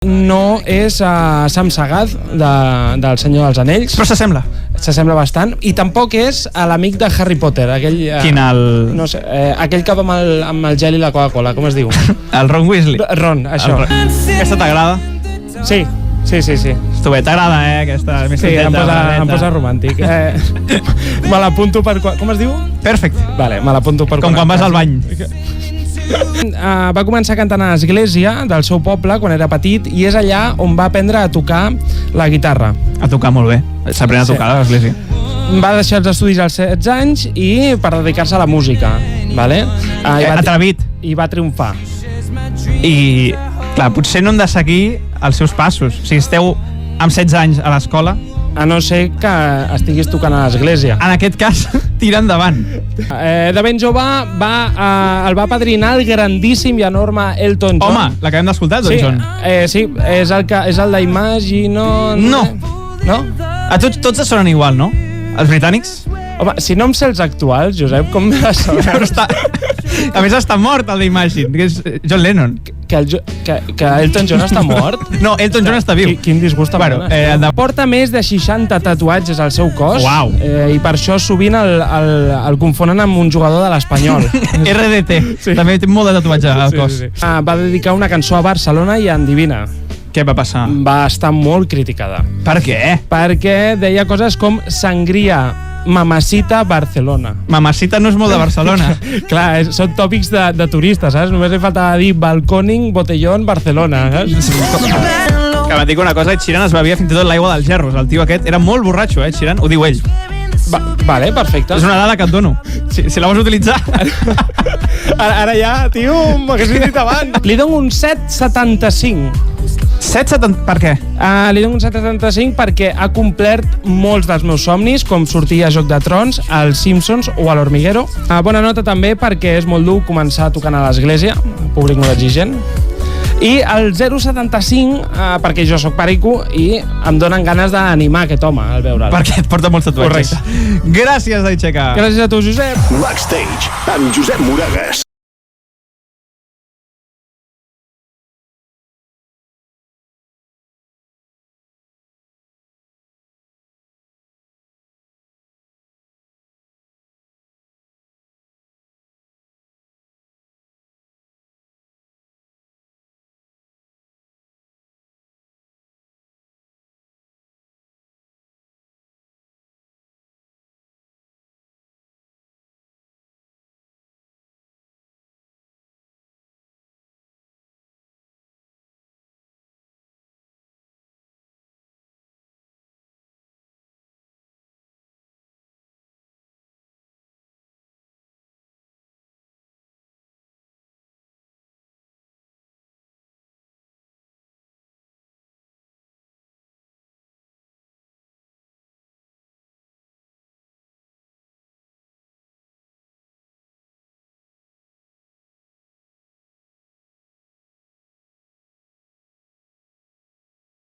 No és Sam Sagaz del Senyor dels Anells. Però s'assembla. S'assembla bastant. I tampoc és l'amic de Harry Potter, aquell... Quin, No sé, aquell que va amb el gel i la Coca-Cola, com es diu? El Ron Weasley. Ron, això. Aquesta t'agrada? Sí. Esto bé, t'agrada, aquesta? Sí, em posa romàntic. Me l'apunto per... Com es diu? Perfecte. Vale, me l'apunto per... Com quan vas al bany. Va començar cantant a l'església del seu poble quan era petit i és allà on va aprendre a tocar la guitarra. A tocar molt bé. S'aprèn a tocar a l'església. Va deixar els estudis als 16 anys i per dedicar-se a la música. Vale? Atrevit. I va triomfar. I, clar, potser no hem de seguir els seus passos. Si esteu amb 16 anys a l'escola... A no ser que estiguis tocant a l'església. En aquest cas, tira endavant. De ben jove el va padrinar el grandíssim i enorme Elton John. Home, l'acabem d'escoltar, Elton John. Sí, és el d'Imagine... No. No? A tots et sonen igual, no? Els britànics? Home, si no em sé els actuals, Josep, com me la sabràs? A més està mort el d'Imagine, que és John Lennon. Que Elton John està mort? No, Elton John està viu. Quin disgust em dona. Porta més de 60 tatuatges al seu cos. Uau. I per això sovint el confonen amb un jugador de l'Espanyol. RDT. Sí. També té molt de tatuatge al cos. Sí. Va dedicar una cançó a Barcelona i a Endivina. Què va passar? Va estar molt criticada. Per què? Perquè deia coses com sangria, Mamacita, Barcelona. Mamacita no és molt de Barcelona. Clar, són tòpics de turistes, saps? Només li faltava dir balcòning, botellón, Barcelona, saps? Que m'ha dit una cosa, Ed Sheeran es bevia fins i tot l'aigua dels gerros. El tio aquest era molt borratxo, Ed Sheeran, ho diu ell. Vale, perfecte. És una dada que et dono. Si la vols utilitzar... Ara ja, tio, m'haguessis dit abans. Li dono un 7,75. 7,70... Per què? Li dono un 7,75 perquè ha complert molts dels meus somnis, com sortir a Joc de Trons, als Simpsons o a l'Hormiguero. Bona nota també perquè és molt dur començar tocant a l'església, públic molt exigent. I el 0,75 perquè jo sóc perico i em donen ganes d'animar aquest home al veure'l. Perquè et porta molts tatuatges. Gràcies, David Checa. Gràcies a tu, Josep. Backstage, amb Josep Moragas.